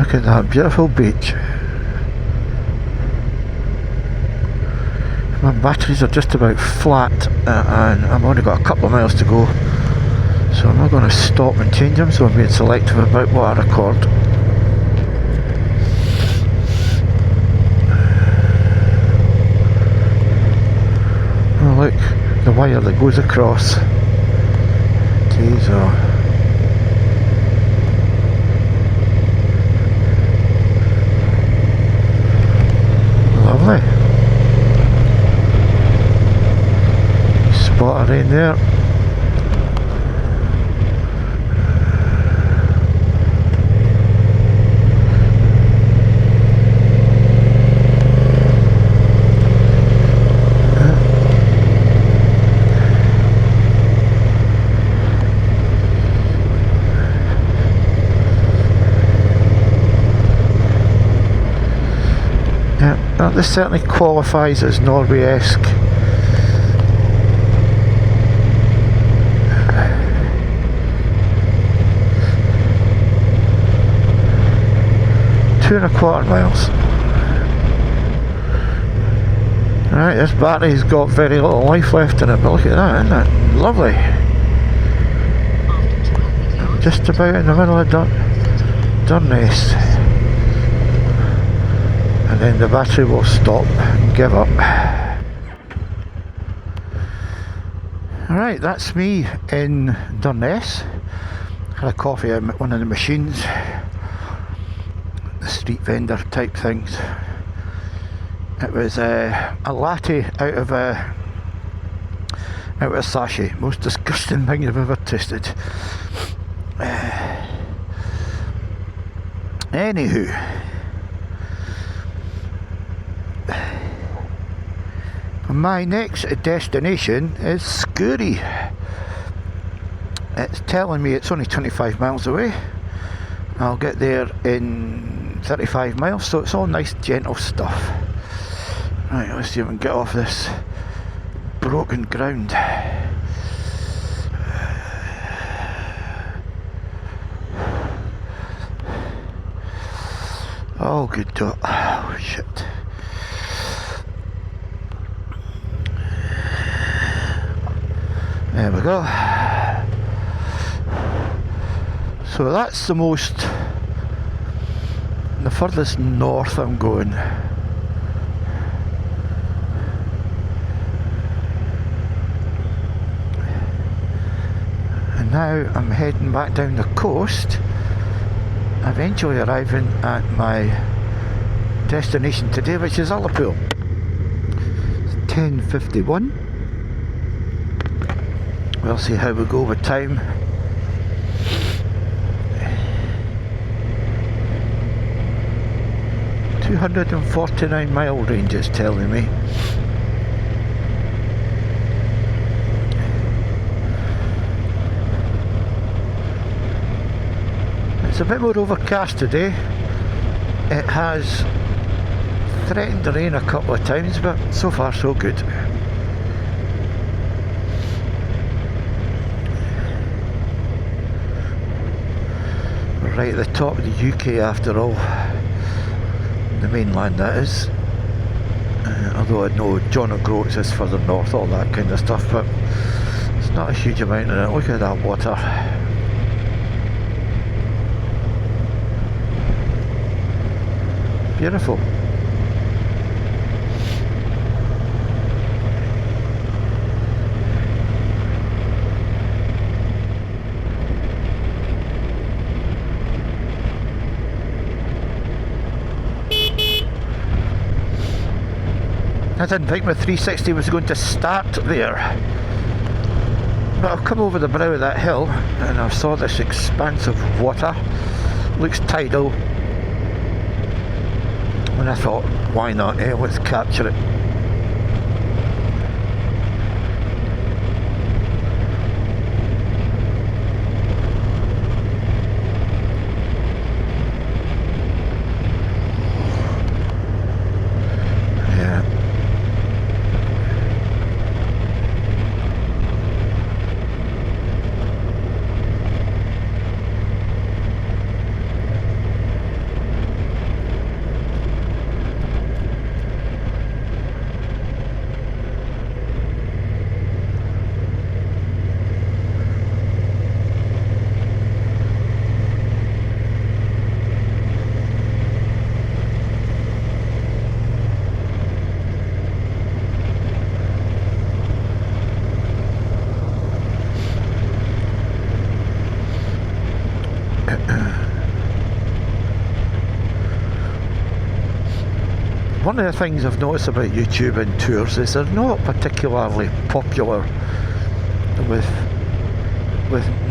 Look at that beautiful beach. My batteries are just about flat, and I've only got a couple of miles to go, so I'm not going to stop and change them, so I'm being selective about what I record. Oh look, the wire that goes across. Jeez, oh. Lovely. Spot her in there. Yeah, this certainly qualifies as Norway-esque. Two and a quarter miles. Right, this battery's got very little life left in it, but look at that, isn't it? Lovely. Just about in the middle of Durness. And then the battery will stop and give up. Alright, that's me in Durness. Had a coffee at one of the machines, the street vendor type things. It was a latte out of a sachet. Most disgusting thing I've ever tasted. Anywho, my next destination is Scourie. It's telling me it's only 25 miles away. I'll get there in 35 miles, so it's all nice gentle stuff. Right, let's see if we can get off this broken ground. Oh, good dog. Oh, shit. There we go. So that's the furthest north I'm going. And now I'm heading back down the coast, eventually arriving at my destination today, which is Liverpool. It's 10:51. We'll see how we go with time. $249-mile range is telling me. It's a bit more overcast today. It has threatened to rain a couple of times, but so far so good. We're right at the top of the UK after all. The mainland, that is. Although I know John O'Groats is further north, all that kind of stuff, but it's not a huge amount in it. Look at that water. Beautiful. I didn't think my 360 was going to start there, but I've come over the brow of that hill and I saw this expanse of water. Looks tidal, and I thought, why not, let's capture it. one of the things I've noticed about YouTube and tours is they're not particularly popular with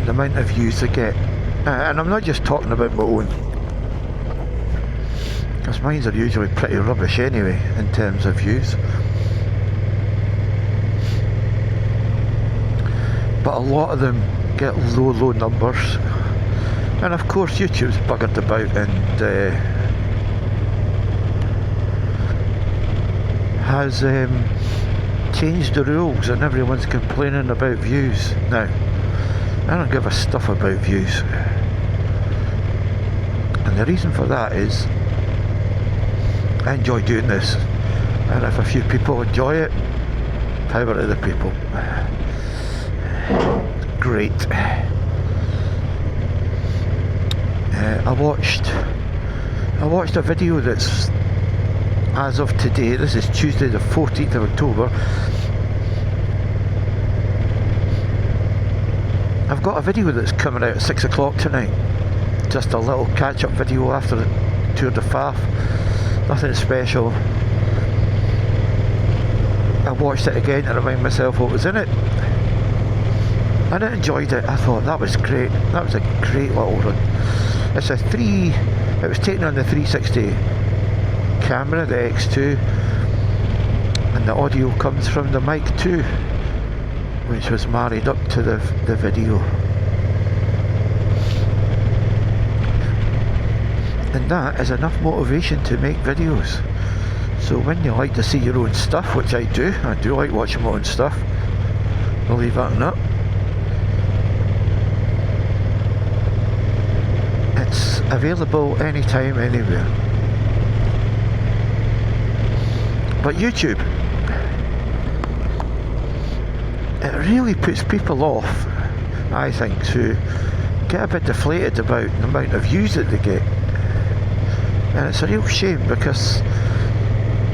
the amount of views they get. And I'm not just talking about my own, because mine are usually pretty rubbish anyway in terms of views. But a lot of them get low numbers. And of course YouTube's buggered about and has changed the rules, and everyone's complaining about views now. I don't give a stuff about views, and the reason for that is I enjoy doing this, and if a few people enjoy it, power to the people. Great. I watched a video that's, as of today, this is Tuesday the 14th of October, I've got a video that's coming out at 6 o'clock tonight. Just a little catch-up video after the Tour de Faf. Nothing special. I watched it again to remind myself what was in it, and I enjoyed it. I thought that was great. That was a great little run. It was taken on the 360 camera, the X2, and the audio comes from the mic 2, which was married up to the video. And that is enough motivation to make videos. So when you like to see your own stuff, which I do like watching my own stuff, believe it or not, it's available anytime, anywhere. But YouTube, it really puts people off, I think, to get a bit deflated about the amount of views that they get. And it's a real shame, because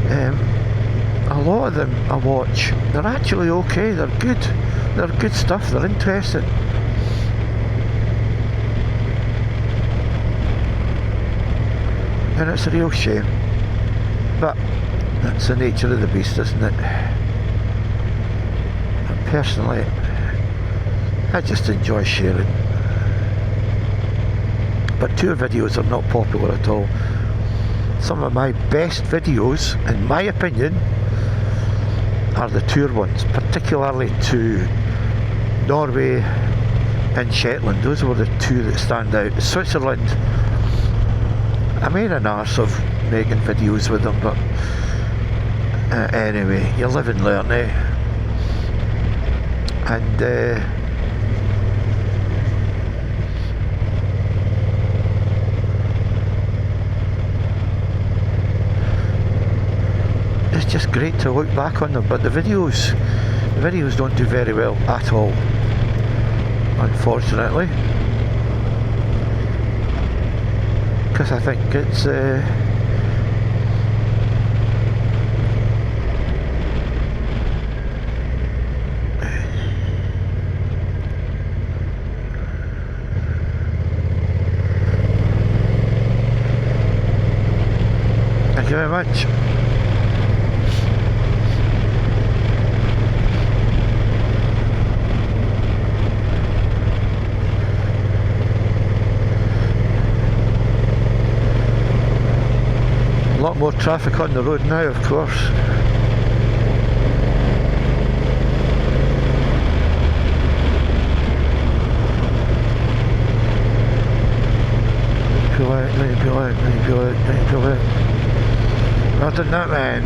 a lot of them I watch, they're actually okay, they're good stuff, they're interesting. And it's a real shame, but that's the nature of the beast, isn't it? And personally, I just enjoy sharing. But tour videos are not popular at all. Some of my best videos, in my opinion, are the tour ones, particularly to Norway and Shetland. Those were the two that stand out. Switzerland, I made an arse of making videos with them, but anyway, you live and learn, eh? And it's just great to look back on them. But the videos don't do very well at all, unfortunately, because I think it's thank you very much. A lot more traffic on the road now, of course. Pull out, let me pull out, let me pull out, let me pull out. Not done that, man.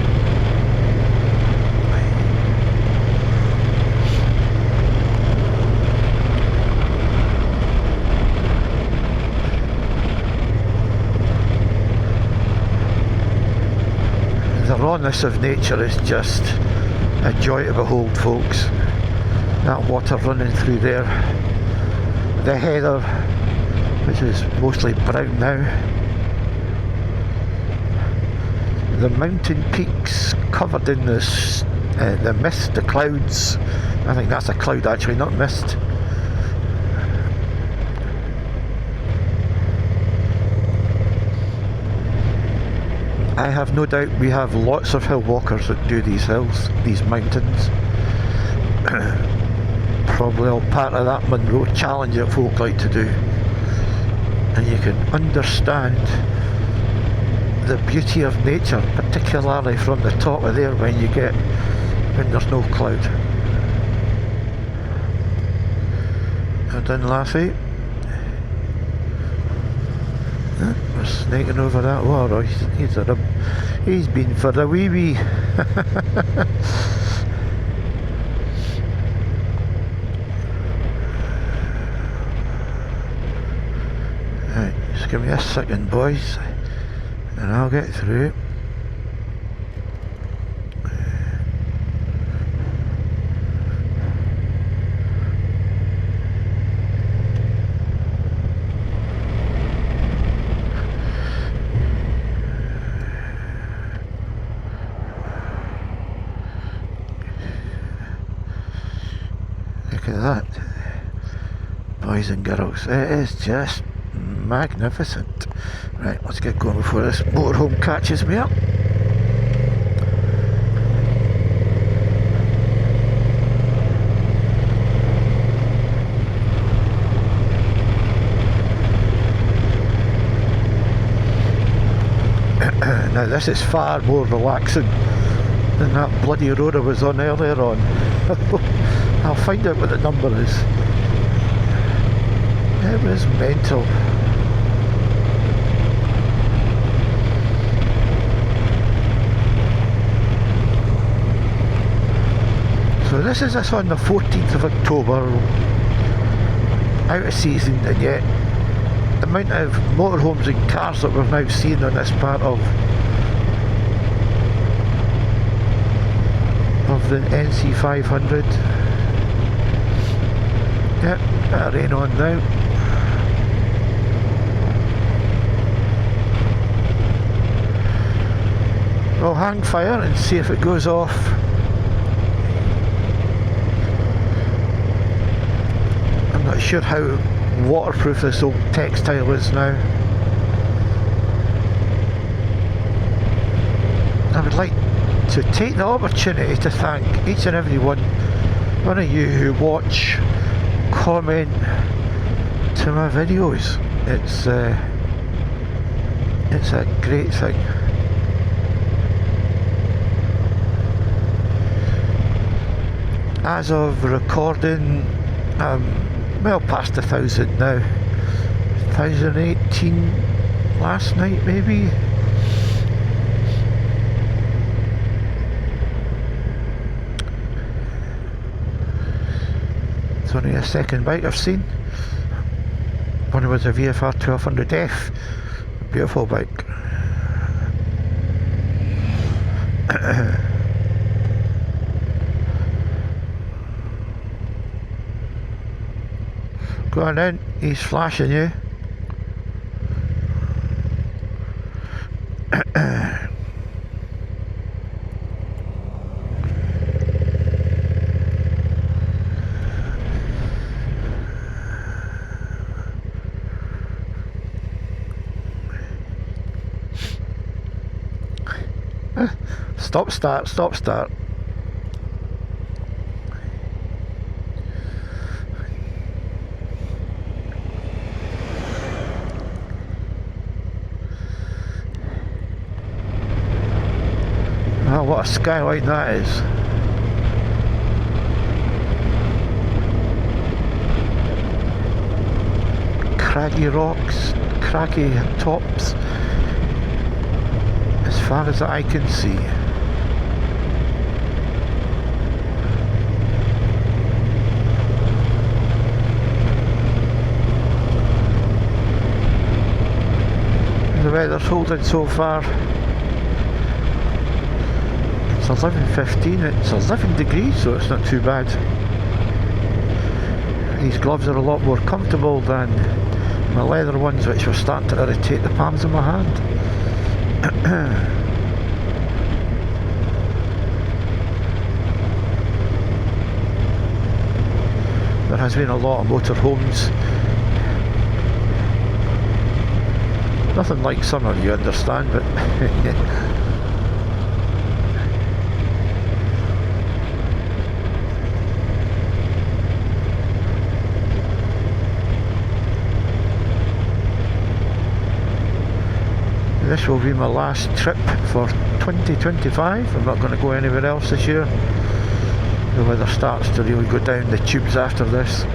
The rawness of nature is just a joy to behold, folks. That water running through there, the heather, which is mostly brown now, the mountain peaks covered in this, the mist, the clouds. I think that's a cloud actually, not mist. I have no doubt we have lots of hill walkers that do these hills, these mountains. Probably all part of that Monroe challenge that folk like to do. And you can understand the beauty of nature, particularly from the top of there when there's no cloud. Well done, lassie. We're snaking over that water. He's been for a wee. Right, just give me a second, boys, and I'll get through. Look at that, boys and girls, it is just magnificent. Right, let's get going before this motorhome catches me up. Now this is far more relaxing than that bloody road I was on earlier on. I'll find out what the number is. It was mental. So this is us on the 14th of October, out of season, and yet the amount of motorhomes and cars that we're now seeing on this part of the NC500. Yep, bit of rain on now. We'll hang fire and see if it goes off. I'm not sure how waterproof this old textile is now. I would like to take the opportunity to thank each and every one of you who watch, comment to my videos. It's a great thing. As of recording, well past 1,000 now. 1,018 last night maybe. It's only a second bike I've seen. One was a VFR 1200F, beautiful bike. Go on in, he's flashing you. Stop start, stop start. Oh, what a skyline that is. Craggy rocks, craggy tops, as far as the eye can see. The weather's holding so far. It's 11:15, it's 11 degrees, so it's not too bad. These gloves are a lot more comfortable than my leather ones, which were starting to irritate the palms of my hand. There has been a lot of motorhomes Nothing like summer, you understand, but this will be my last trip for 2025. I'm not going to go anywhere else this year. The weather starts to really go down the tubes after this.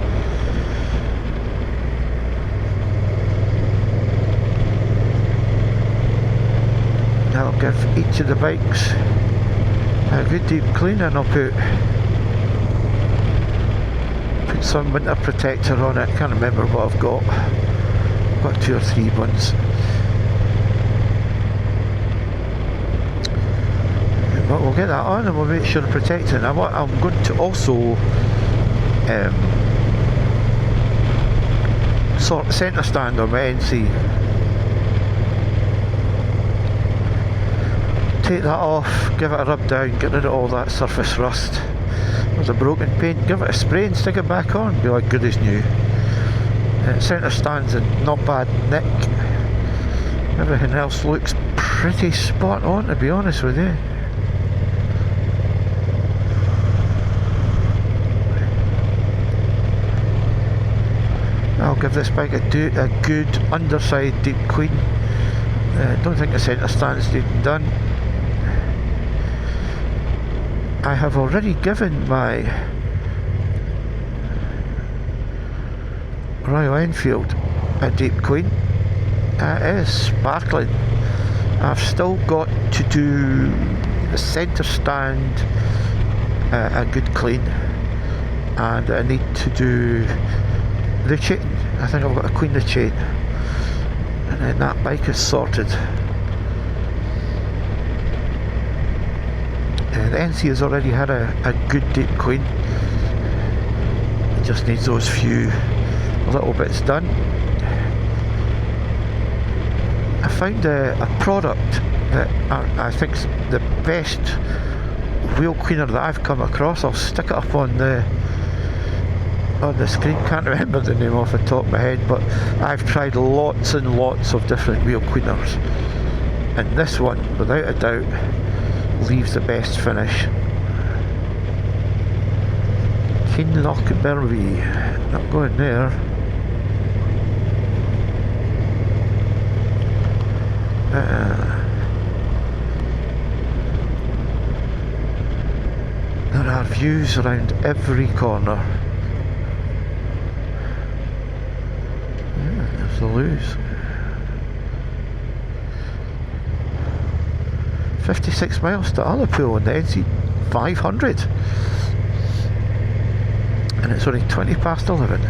I'll give each of the bikes a good deep clean, and I'll put some winter protector on it. Can't remember what I've got. I've got 2 or 3 ones. But we'll get that on and we'll make sure to protect it. I'm going to also sort of centre stand on my NC. Take that off, give it a rub down, get rid of all that surface rust. There's a broken paint, give it a spray and stick it back on, be like good as new. Centre stand's in not bad nick. Everything else looks pretty spot on, to be honest with you. I'll give this bike a good underside deep clean. Don't think the centre stand's even done. I have already given my Royal Enfield a deep clean. It is sparkling. I've still got to do the centre stand a good clean, and I need to do the chain. I think I've got to clean the chain, and then that bike is sorted. The NC has already had a good deep clean. It just needs those few little bits done. I found a product that I think's the best wheel cleaner that I've come across. I'll stick it up on the screen. Can't remember the name off the top of my head, but I've tried lots and lots of different wheel cleaners, and this one, without a doubt, leaves the best finish. Kinloch Berby, not going there. There are views around every corner. There's the Lewis. 56 miles to Ullapool on the NC500, and it's only 20 past 11.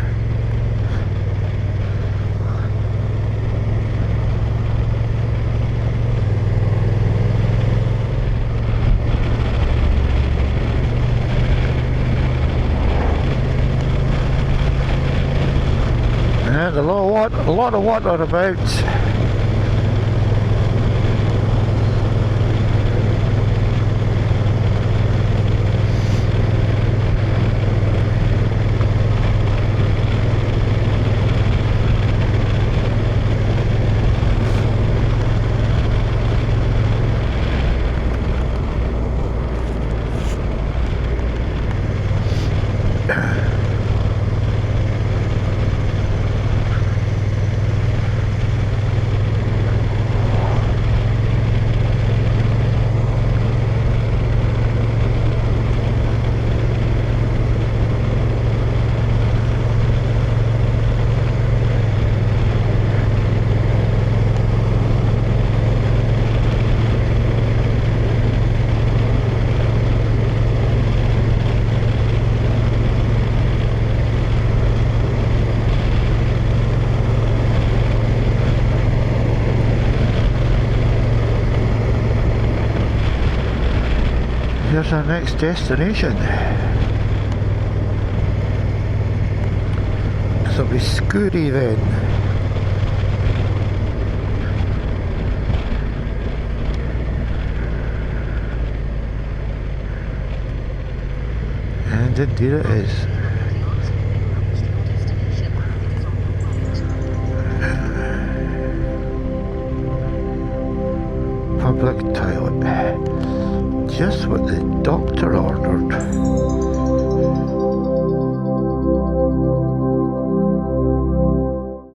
And a lot of water about. Here's our next destination. So it'll be Scourie then. And indeed it is. big toilet. Just what the doctor ordered.